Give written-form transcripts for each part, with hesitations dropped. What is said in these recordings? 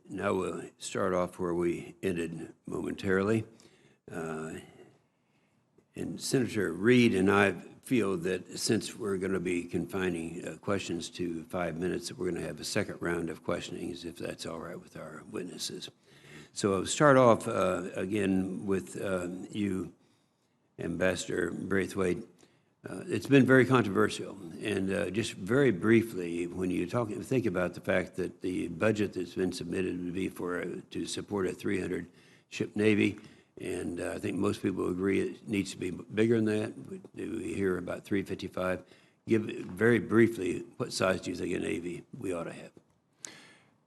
Now we'll start off where we ended momentarily. And Senator Reid and I feel that since we're going to be confining questions to 5 minutes, that we're going to have a second round of questionings, if that's all right with our witnesses. So I'll start off again with you, Ambassador Braithwaite. It's been very controversial, and just very briefly, when you think about the fact that the budget that's been submitted would be to support a 300-ship Navy, and I think most people agree it needs to be bigger than that. We hear about 355. Give very briefly, what size do you think a Navy we ought to have?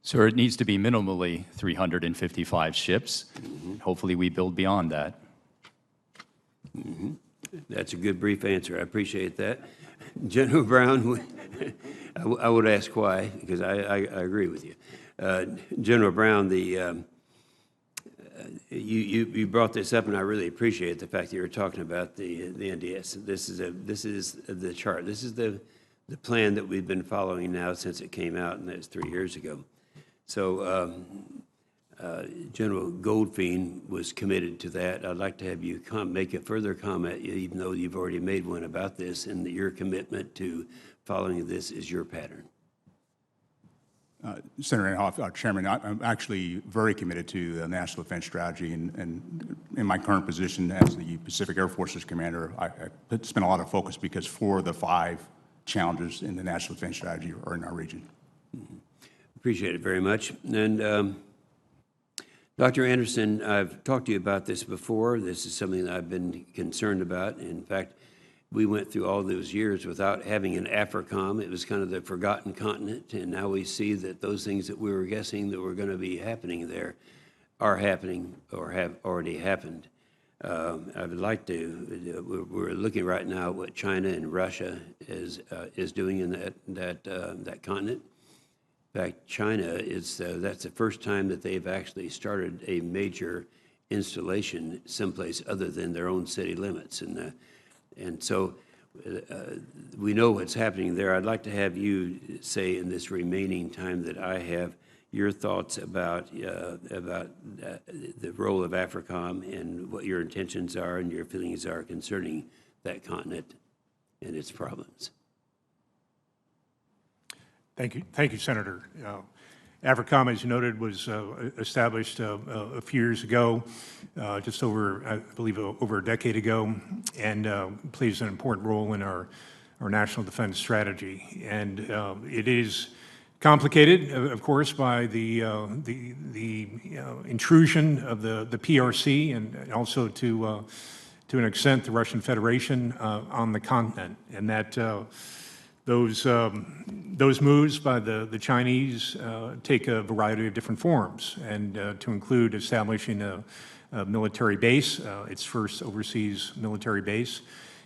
Sir, it needs to be minimally 355 ships. Mm-hmm. Hopefully we build beyond that. Mm-hmm. That's a good brief answer. I appreciate that. General Brown, I would ask why, because I agree with you. General Brown, you brought this up, and I really appreciate the fact that you're talking about the NDS. This is the chart. This is the plan that we've been following now since it came out, and that's 3 years ago. So General Goldfein was committed to that. I'd like to have you make a further comment, even though you've already made one about this, and that your commitment to following this is your pattern. Senator Inhofe, Chairman, I'm actually very committed to the National Defense Strategy, and in my current position as the Pacific Air Forces Commander, I spent a lot of focus because 4 of the 5 challenges in the National Defense Strategy are in our region. Mm-hmm. Appreciate it very much. And Dr. Anderson, I've talked to you about this before. This is something that I've been concerned about. In fact, we went through all those years without having an AFRICOM. It was kind of the forgotten continent, and now we see that those things that we were guessing that were going to be happening there are happening or have already happened. I would like to, we're looking right now at what China and Russia is doing in that continent. In fact, China is, that's the first time that they've actually started a major installation someplace other than their own city limits. And so we know what's happening there. I'd like to have you say in this remaining time that I have your thoughts about the role of AFRICOM and what your intentions are and your feelings are concerning that continent and its problems. Thank you, Senator. AFRICOM, as you noted, was established a few years ago, just over, I believe, over a decade ago, and plays an important role in our national defense strategy. And it is complicated, of course, by the intrusion of the PRC and also to an extent the Russian Federation on the continent, and that. Those moves by the Chinese take a variety of different forms, and to include establishing a military base, its first overseas military base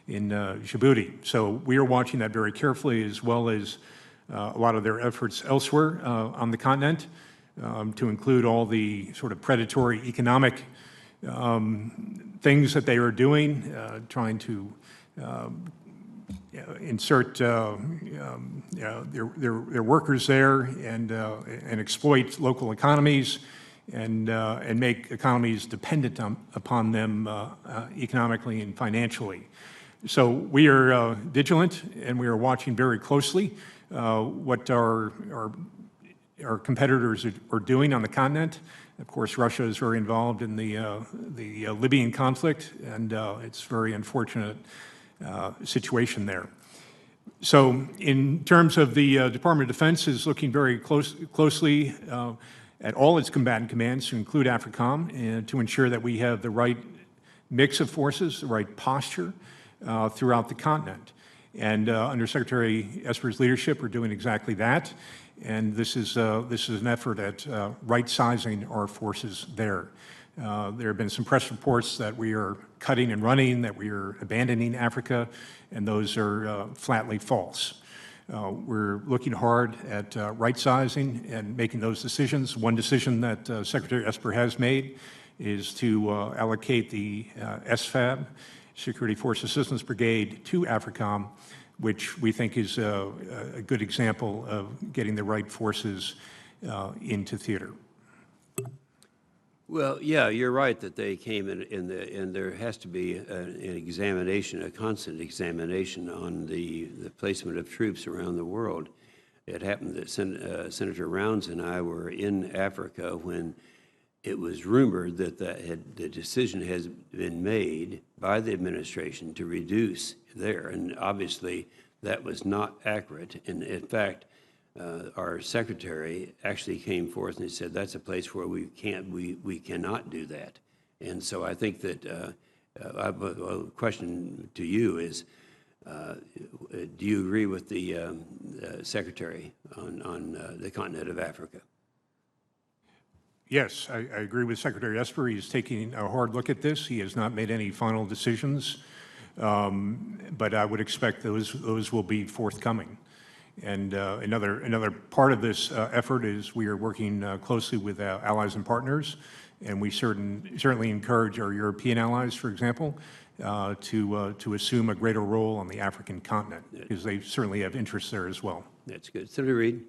in Djibouti. So we are watching that very carefully, as well as a lot of their efforts elsewhere on the continent, to include all the sort of predatory economic things that they are doing, trying to insert their workers there and exploit local economies and make economies dependent upon them economically and financially. So we are vigilant, and we are watching very closely what our competitors are doing on the continent. Of course, Russia is very involved in the Libyan conflict, and it's a very unfortunate situation there. So in terms of the Department of Defense is looking very closely at all its combatant commands, to include AFRICOM, and to ensure that we have the right mix of forces, the right posture throughout the continent. And under Secretary Esper's leadership, we're doing exactly that. And this is an effort at right-sizing our forces there. There have been some press reports that we are cutting and running, that we are abandoning Africa, and those are flatly false. We're looking hard at right-sizing and making those decisions. One decision that Secretary Esper has made is to allocate the SFAB, Security Force Assistance Brigade, to AFRICOM, which we think is a good example of getting the right forces into theater. Well, yeah, you're right that they came and there has to be an examination, a constant examination on the placement of troops around the world. It happened that Senator Rounds and I were in Africa when it was rumored that the decision has been made by the administration to reduce there, and obviously that was not accurate. And in fact, our secretary actually came forth and he said that's a place where we cannot do that. And so I think that a question to you is, do you agree with the secretary on the continent of Africa? Yes, I agree with Secretary Esper. He's taking a hard look at this. He has not made any final decisions, but I would expect those will be forthcoming. And another part of this effort is we are working closely with allies and partners, and we certainly encourage our European allies, for example, to assume a greater role on the African continent, because they certainly have interests there as well. That's good. Senator Reid?